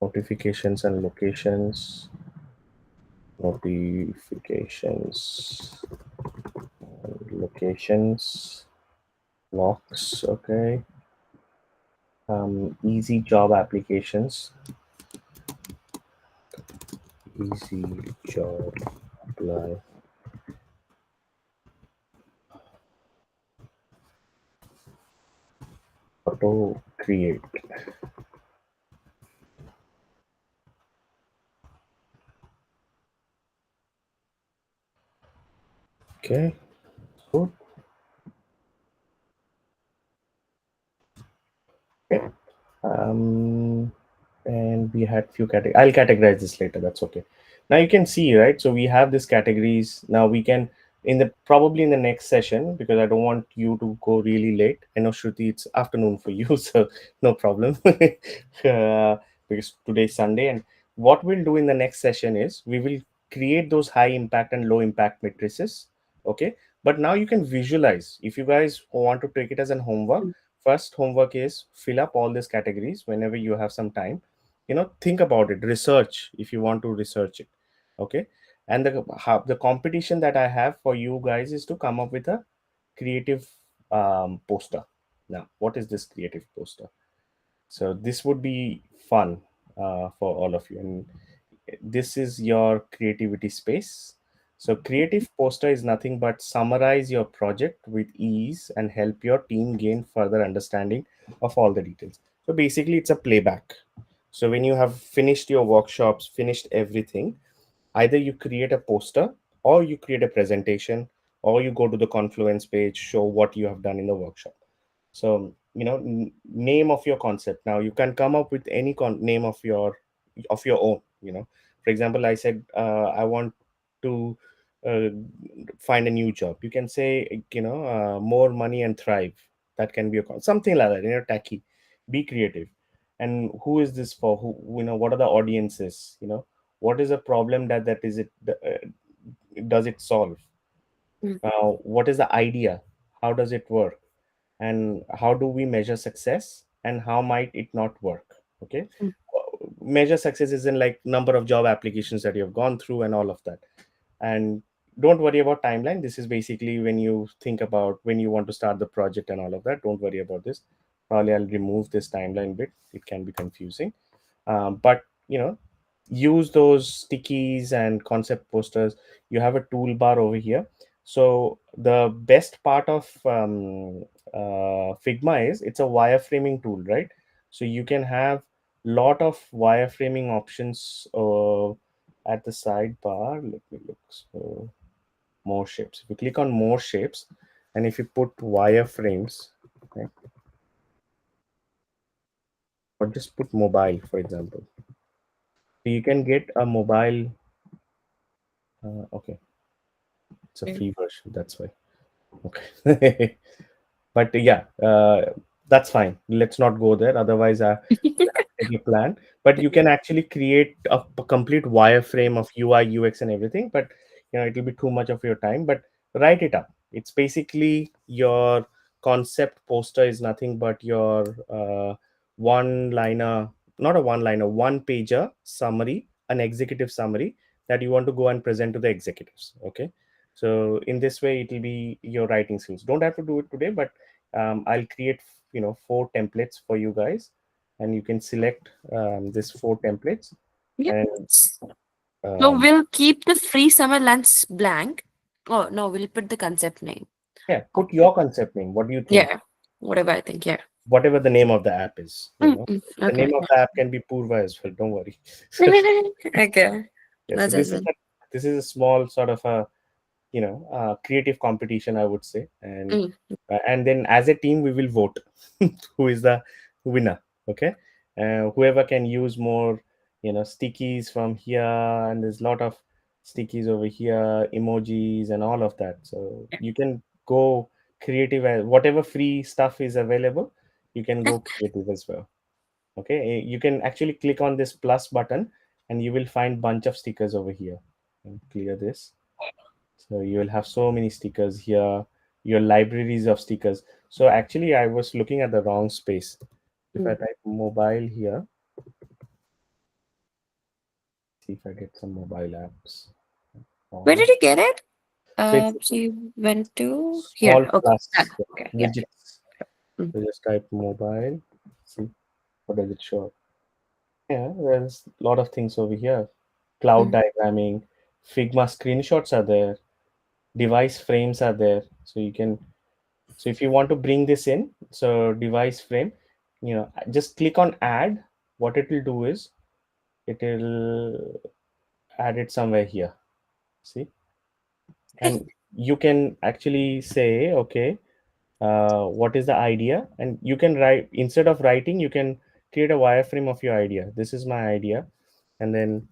Notifications and locations. Notifications and locations, locks, okay. Easy job applications, easy job apply, auto create. Okay, good. Okay. Um, and we had few categories. I'll categorize this later. That's okay. Now you can see, right? So we have these categories. Now we can in the probably in the next session, because I don't want you to go really late. I know Shruti, it's afternoon for you, so no problem. Because today's Sunday, and what we'll do in the next session is we will create those high impact and low impact matrices. Okay, but now you can visualize. If you guys want to take it as an homework, first homework is fill up all these categories whenever you have some time. Think about it, research if you want to research it. Okay, and the competition that I have for you guys is to come up with a creative poster. Now, what is this creative poster? So this would be fun for all of you, and this is your creativity space. So creative poster is nothing but summarize your project with ease and help your team gain further understanding of all the details. So basically it's a playback. So when you have finished your workshops, finished everything, either you create a poster or you create a presentation or you go to the Confluence page, show what you have done in the workshop. So name of your concept. Now you can come up with any name of your own. For example, I said I want to uh, find a new job. You can say more money and thrive. That can be something like that. Tacky. Be creative. And who is this for? Who, what are the audiences? What is a problem that is it does it solve? Mm, What is the idea? How does it work? And how do we measure success, and how might it not work? Okay. mm, Measure success is in like number of job applications that you have gone through and all of that. And don't worry about timeline. This is basically when you think about when you want to start the project and all of that. Don't worry about this. Probably I'll remove this timeline bit, it can be confusing. But use those stickies and concept posters. You have a toolbar over here. So the best part of Figma is it's a wireframing tool, right? So you can have lot of wireframing options at the sidebar. Let me look. So more shapes. If you click on more shapes, and if you put wireframes, okay, or just put mobile, for example, so you can get a mobile. Okay, it's a mm. free version. That's why. Okay. But yeah, that's fine. Let's not go there. Otherwise, we'll have to take a plan. But you can actually create a complete wireframe of UI, UX, and everything. But it'll be too much of your time. But write it up. It's basically your concept poster is nothing but your one liner, not a one liner, one pager summary, an executive summary that you want to go and present to the executives. Okay. So in this way, it will be your writing skills. Don't have to do it today, but I'll create 4 templates for you guys, and you can select this 4 templates. Yeah. And So um, we'll keep the free summer lunch blank. Oh no, we'll put the concept name. yeah, put Okay. your concept name. What do you think? Yeah. Whatever I think. Yeah. Whatever the name of the app is, the Okay. name of the app can be Purva as well, don't worry. Okay. Yeah, so That's as well. this is a small sort of a creative competition, I would say. Mm, And then as a team we will vote who is the winner. Okay. Whoever can use more stickies from here, and there's a lot of stickies over here, emojis and all of that. So you can go creative, whatever free stuff is available, you can go creative as well. Okay. You can actually click on this plus button and you will find bunch of stickers over here. And clear this. So you will have so many stickers here, your libraries of stickers. So actually I was looking at the wrong space. If I mm. type mobile here, see if I get some mobile apps. Where did you get it? So it's So you went to all here. Okay. plus Okay. Yeah. widgets. Mm. So just type mobile. See what does it show? Yeah, there's a lot of things over here. Cloud Mm. diagramming, Figma screenshots are there, device frames are there. So you can, so if you want to bring this in, so device frame, just click on add. What it will do is it will add it somewhere here. See, and you can actually say, okay, what is the idea, and you can write, instead of writing, you can create a wireframe of your idea. This is my idea, and then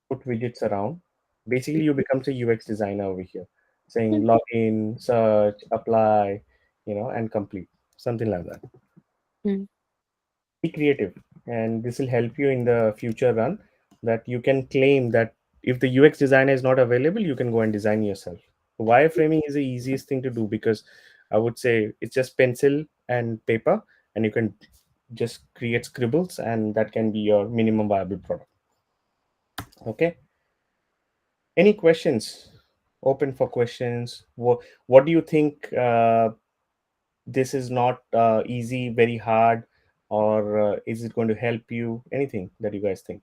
put widgets around. Basically, you become a UX designer over here, saying login, search, apply, and complete, something like that. Mm. Be creative, and this will help you in the future run, that you can claim that if the UX designer is not available, you can go and design yourself. Wireframing is the easiest thing to do, because I would say it's just pencil and paper, and you can just create scribbles, and that can be your minimum viable product. Okay, any questions? Open for questions. What do you think? This is not easy, very hard, or is it going to help you? Anything that you guys think?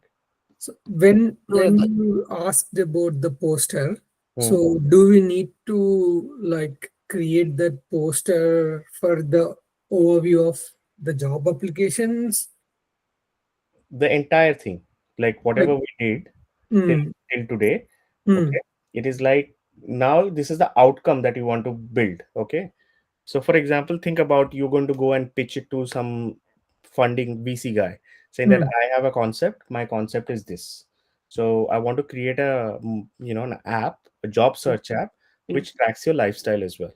So when Doable. you asked about the poster, Hmm. so do we need to like create that poster for the overview of the job applications? The entire thing, like Like, whatever we did till, mm, till today, mm, okay, it is like, now this is the outcome that you want to build. Okay, so for example, think about, you're going to go and pitch it to some funding VC guy, saying that mm, I have a concept, my concept is this, so I want to create an app, a job search app, Mm. which tracks your lifestyle as well.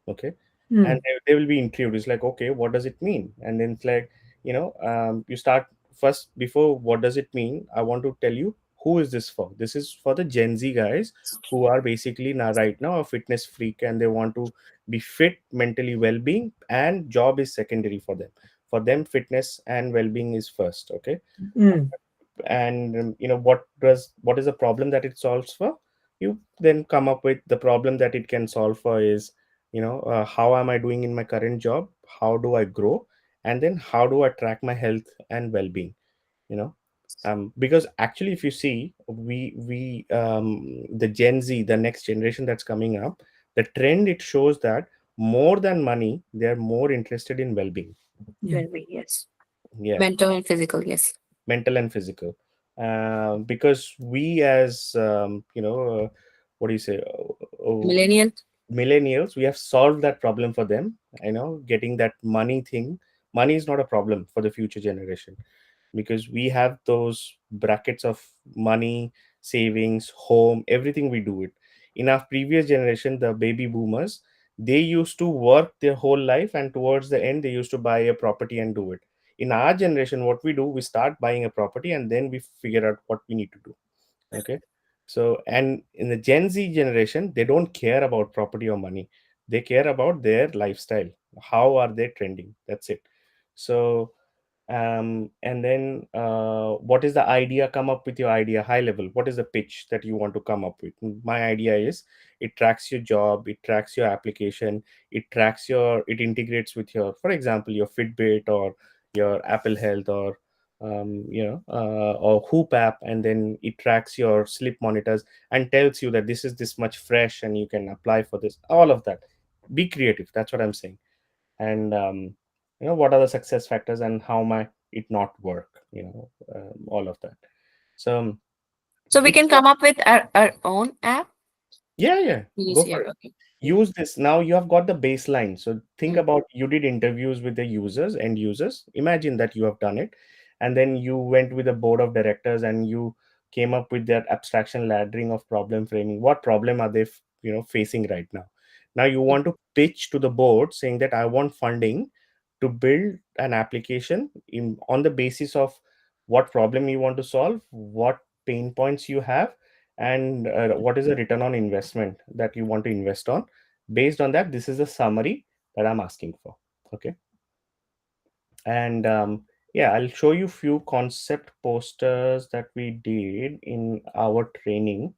Okay, and mm, they will be intrigued. It's like, okay, what does it mean? And then it's like, you start first. Before, what does it mean, I want to tell you, who is this for? This is for the Gen Z guys, who are basically now, right now, a fitness freak, and they want to be fit, mentally well-being, and job is secondary for them. For them, fitness and well-being is first. Okay, mm, and what is the problem that it solves for? You then come up with the problem that it can solve for is, how am I doing in my current job, how do I grow, and then how do I track my health and well-being. you know because actually, if you see, the Gen Z, the next generation that's coming up, the trend, it shows that more than money, they're more interested in well-being. yeah. Well-being, yes. Yeah, Mental and physical, yes. mental and physical. Because we, as what do you say, Millennial. millennials, we have solved that problem for them. Getting that money thing, money is not a problem for the future generation, because we have those brackets of money, savings, home, everything. We do it. In our previous generation, the baby boomers, they used to work their whole life, and towards the end, they used to buy a property and do it. In our generation, what we do, we start buying a property, and then we figure out what we need to do. Okay, so, and in the Gen Z generation, they don't care about property or money, they care about their lifestyle. How are they trending? That's it. So, and then what is the idea? Come up with your idea, high level. What is the pitch that you want to come up with? My idea is, it tracks your job, it tracks your application, it integrates with your, for example, your Fitbit, or your Apple Health, or Hoop app, and then it tracks your sleep monitors, and tells you that this is this much fresh, and you can apply for this, all of that. Be creative, that's what I'm saying. And what are the success factors, and how might it not work, all of that. So So we it's can come up with our own app. yeah, go for Easier. it. Okay. Mm, Use this. Now you have got the baseline. So think mm, about, you did interviews with the users, end users. Imagine that you have done it, and then you went with the board of directors, and you came up with that abstraction laddering of problem framing. What problem are they facing right now? Now you mm, want to pitch to the board, saying that I want funding to build an application on the basis of what problem you want to solve, what pain points you have, and what is the return on investment that you want to invest on. Based on that, this is a summary that I'm asking for. Okay, and yeah, I'll show you few concept posters that we did in our training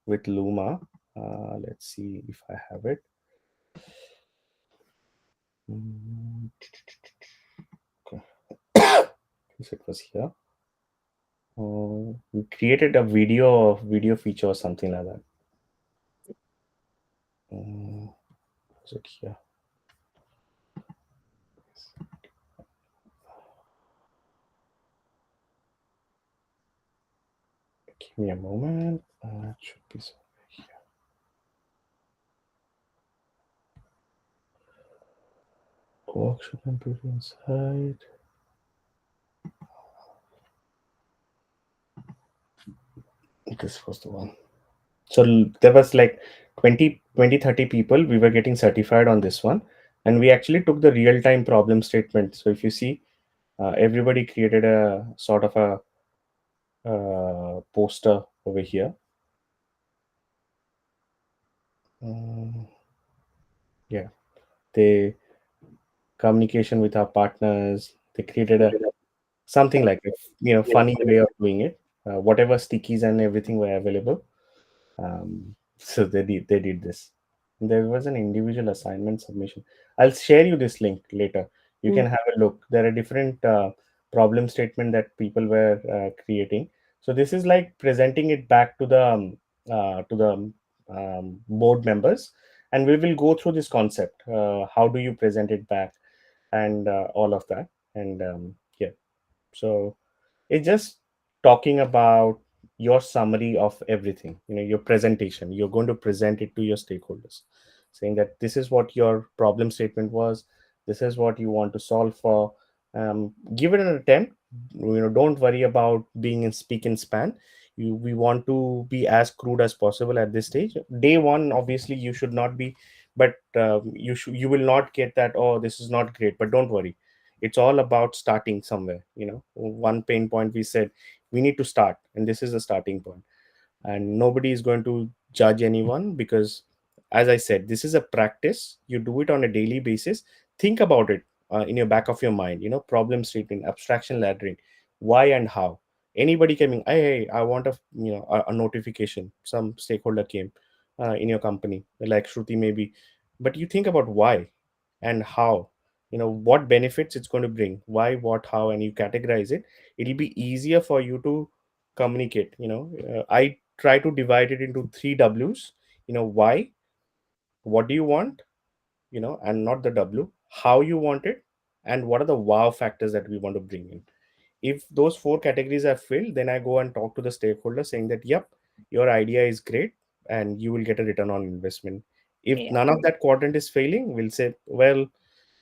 with Luma. Let's see if I have it. Mm, okay. Yes, it was here. We created a video feature or something like that. Was it here? Give me a moment. It should be somewhere here. Workshop computer inside. This was the one. So there was like 20, 20, 30 people. We were getting certified on this one. And we actually took the real-time problem statement. So if you see, everybody created a sort of a poster over here. Yeah, they communication with our partners. They created a something like a funny way of doing it. Whatever stickies and everything were available. So they did this. There was an individual assignment submission. I'll share you this link later. You can Mm. have a look. There are different problem statement that people were creating. So this is like presenting it back to the board members, and we will go through this concept. How do you present it back, and all of that. And yeah, so it's just talking about your summary of everything, your presentation. You're going to present it to your stakeholders, saying that this is what your problem statement was, this is what you want to solve for. Give it an attempt. Don't worry about being in speak and span. We want to be as crude as possible at this stage. Day one, obviously you should not be, but you will not get that, oh, this is not great, but don't worry. It's all about starting somewhere. One pain point, we said we need to start, and this is a starting point. And nobody is going to judge anyone, because, as I said, this is a practice. You do it on a daily basis. Think about it, in your back of your mind. Problem statement, abstraction laddering, why and how. Anybody coming, hey, I want a notification. Some stakeholder came in your company, like Shruti maybe, but you think about why and how, what benefits it's going to bring, why, what, how, and you categorize it. It'll be easier for you to communicate. I try to divide it into three W's. Why, what do you want, and not the W, how you want it, and what are the wow factors that we want to bring in. If those four categories are filled, then I go and talk to the stakeholder, saying that, yep, your idea is great, and you will get a return on investment. If Yeah. none of that quadrant is failing, we'll say, well,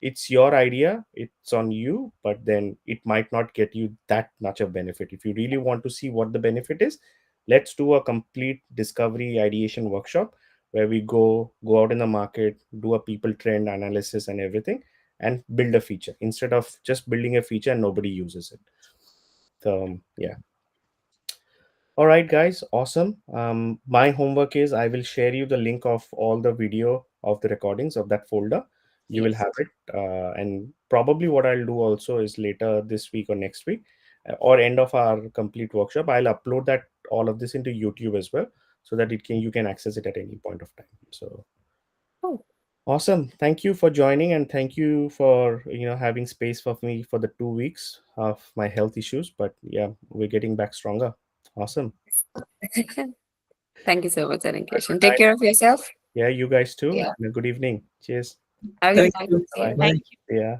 it's your idea, it's on you, but then it might not get you that much of benefit. If you really want to see what the benefit is, let's do a complete discovery ideation workshop, where we go out in the market, do a people trend analysis and everything, and build a feature, instead of just building a feature and nobody uses it. So yeah. All right, guys, awesome. My homework is, I will share you the link of all the video of the recordings of that folder. You will Yes. have it, and probably what I'll do also is later this week or next week, or end of our complete workshop, I'll upload that all of this into YouTube as well, so that you can access it at any point of time. So Oh, awesome. Thank you for joining, and thank you for having space for me for the 2 weeks of my health issues. But yeah, we're getting back stronger. Awesome. thank you so much, Have a Anikesh. good And take night. care of yourself. Yeah, you guys too. Yeah. And a good evening. Cheers. Have a good Thank night. you. See you. Bye. Thank Bye. you. Yeah.